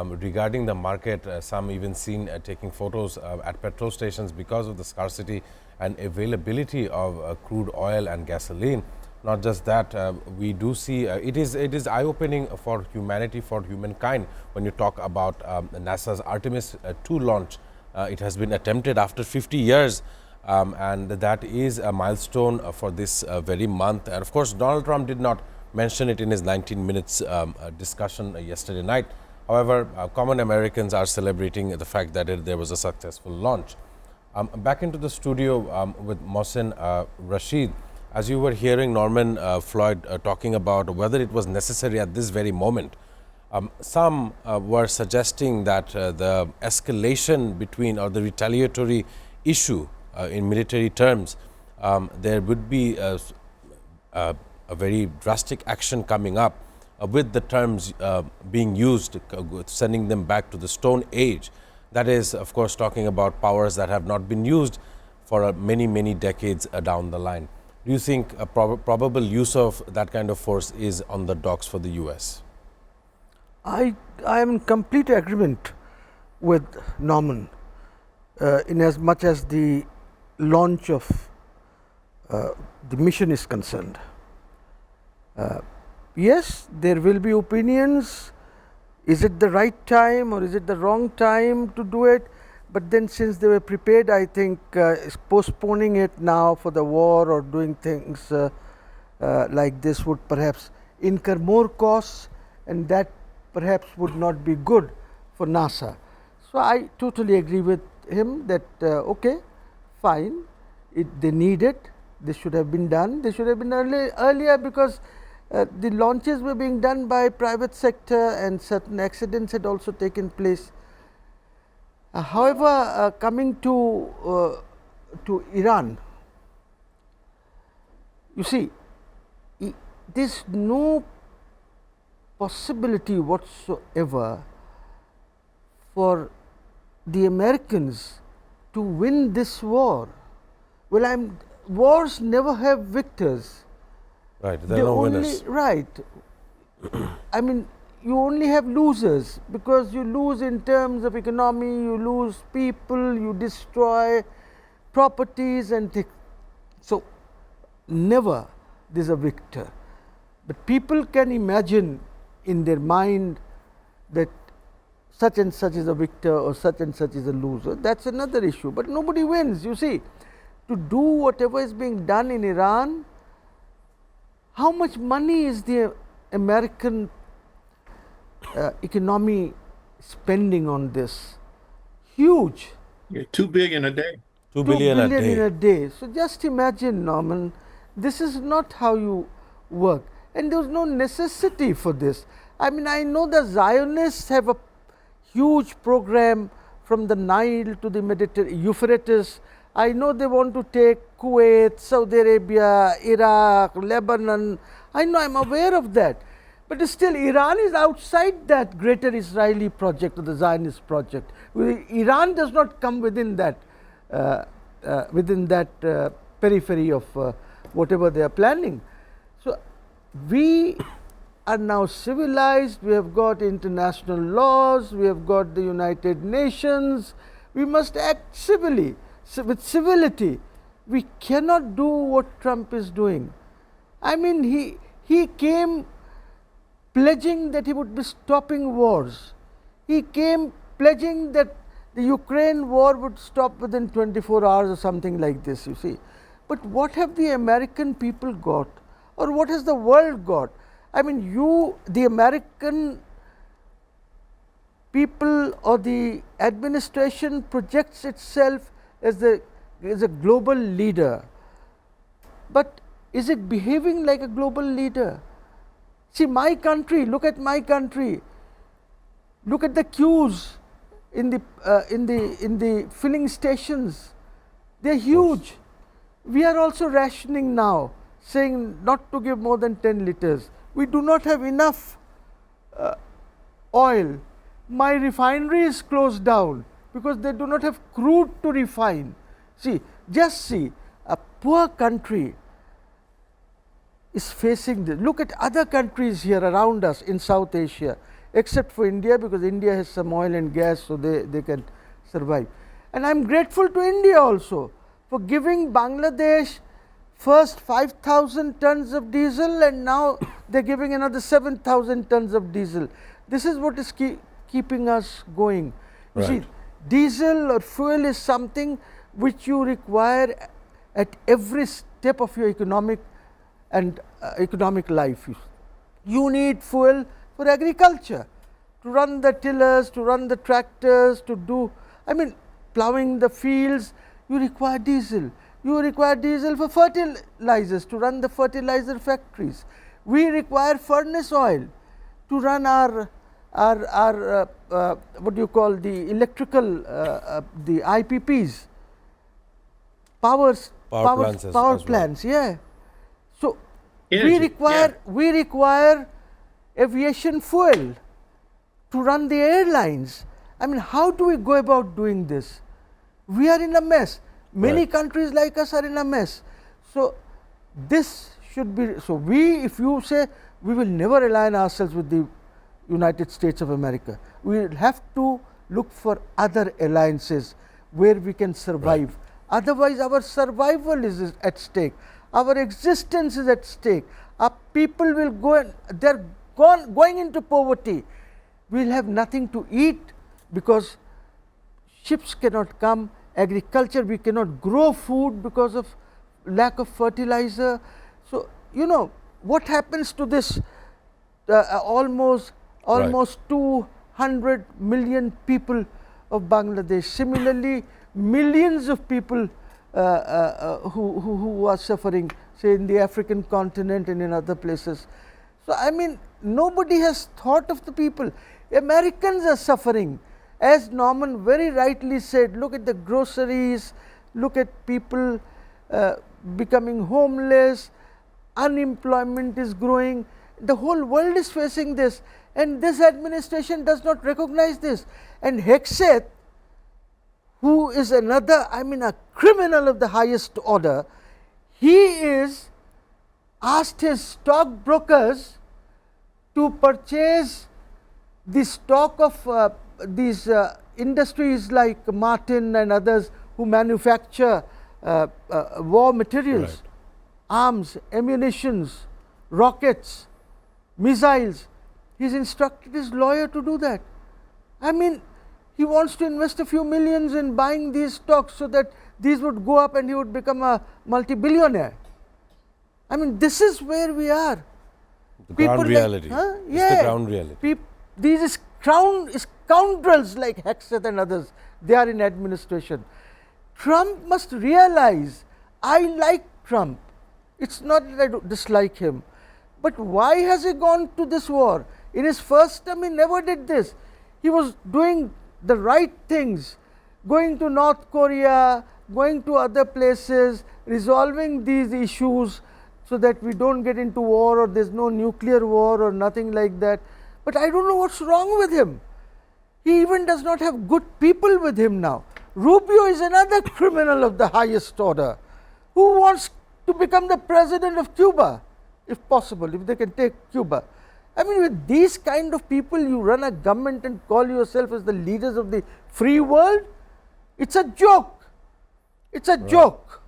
regarding the market. Some even seen taking photos at petrol stations because of the scarcity and availability of crude oil and gasoline. Not just that, we do see it is eye-opening for humanity, for humankind. When you talk about NASA's Artemis 2 launch, it has been attempted after 50 years. And that is a milestone for this very month. And of course, Donald Trump did not mention it in his 19 minutes discussion yesterday night. However, common Americans are celebrating the fact that there was a successful launch. Back into the studio with Mohsen Rashid. As you were hearing Norman Floyd talking about whether it was necessary at this very moment, some were suggesting that the escalation between, or the retaliatory issue in military terms, there would be a very drastic action coming up with the terms being used, sending them back to the Stone Age. That is, of course, talking about powers that have not been used for many, many decades down the line. Do you think a probable use of that kind of force is on the docks for the US? I am in complete agreement with Norman in as much as the launch of the mission is concerned. Yes, there will be opinions. Is it the right time or is it the wrong time to do it? But then since they were prepared, I think postponing it now for the war or doing things like this would perhaps incur more costs, and that perhaps would not be good for NASA. So I totally agree with him that okay, fine, they need it, this should have been done. They should have been earlier because the launches were being done by private sector and certain accidents had also taken place. However, coming to Iran, you see, there is no possibility whatsoever for the Americans to win this war. Well, wars never have victors. Right, there are no winners. Right. I mean, you only have losers, because you lose in terms of economy, you lose people, you destroy properties, and so never there is a victor. But people can imagine in their mind that such and such is a victor or such and such is a loser. That is another issue, but nobody wins. You see, to do whatever is being done in Iran, how much money is the American economy spending on this? Huge. Yeah, $2 billion a day. $2 billion in a day. So just imagine, Norman, this is not how you work, and there was no necessity for this. I mean, I know the Zionists have a huge program from the Nile to the Mediterranean, Euphrates. I know they want to take Kuwait, Saudi Arabia, Iraq, Lebanon. I know, I am aware of that. But still, Iran is outside that greater Israeli project or the Zionist project. Iran does not come within that periphery of whatever they are planning. So we are now civilized. We have got international laws. We have got the United Nations. We must act civilly. With civility, we cannot do what Trump is doing. I mean, he came pledging that he would be stopping wars. He came pledging that the Ukraine war would stop within 24 hours or something like this, you see. But what have the American people got, or what has the world got? I mean, the American people or the administration projects itself as a global leader, but is it behaving like a global leader? See, my country, look at my country, look at the queues in the filling stations. They are huge. We are also rationing now, saying not to give more than 10 liters. We do not have enough oil. My refinery is closed down because they do not have crude to refine. See, just see, a poor country is facing this. Look at other countries here around us in South Asia, except for India, because India has some oil and gas, so they can survive. And I am grateful to India also for giving Bangladesh first 5,000 tons of diesel, and now they are giving another 7,000 tons of diesel. This is what is keeping us going. You Right. see, diesel or fuel is something which you require at every step of your economic and economic life. You need fuel for agriculture, to run the tillers, to run the tractors, to do, I mean, plowing the fields, you require diesel. You require diesel for fertilizers, to run the fertilizer factories. We require furnace oil to run our what do you call, the electrical, the IPPs, power plants as well. plants, yeah. So Energy, we require aviation fuel to run the airlines. I mean, how do we go about doing this? We are in a mess. Many Right. countries like us are in a mess. So this should be, so if you say we will never align ourselves with the United States of America, we will have to look for other alliances where we can survive. Right. Otherwise, our survival is at stake. Our existence is at stake. Our people will go and they are going into poverty. We will have nothing to eat because ships cannot come. Agriculture, we cannot grow food because of lack of fertilizer. So, you know, what happens to this almost 200 million people of Bangladesh? Similarly, millions of people who are suffering, say in the African continent and in other places. So, I mean, nobody has thought of the people. Americans are suffering. As Norman very rightly said, look at the groceries, look at people becoming homeless, unemployment is growing. The whole world is facing this, and this administration does not recognize this. And Hegseth, who is another, I mean, a criminal of the highest order, he is asked his stockbrokers to purchase the stock of these industries like Martin and others who manufacture war materials, Right. arms, ammunitions, rockets, missiles. He's instructed his lawyer to do that. I mean, he wants to invest a few millions in buying these stocks so that these would go up and he would become a multi-billionaire. I mean, this is where we are. The ground reality. It's Yeah. the ground reality. These scoundrels like Hegseth and others, they are in administration. Trump must realize, I like Trump. It's not that I dislike him. But why has he gone to this war? In his first term, he never did this. He was doing the right things, going to North Korea, going to other places, resolving these issues so that we don't get into war or there's no nuclear war or nothing like that. But I don't know what's wrong with him. He even does not have good people with him now. Rubio is another criminal of the highest order who wants to become the president of Cuba, if possible, if they can take Cuba. I mean, with these kind of people, you run a government and call yourself as the leaders of the free world? It's a joke. It's a joke.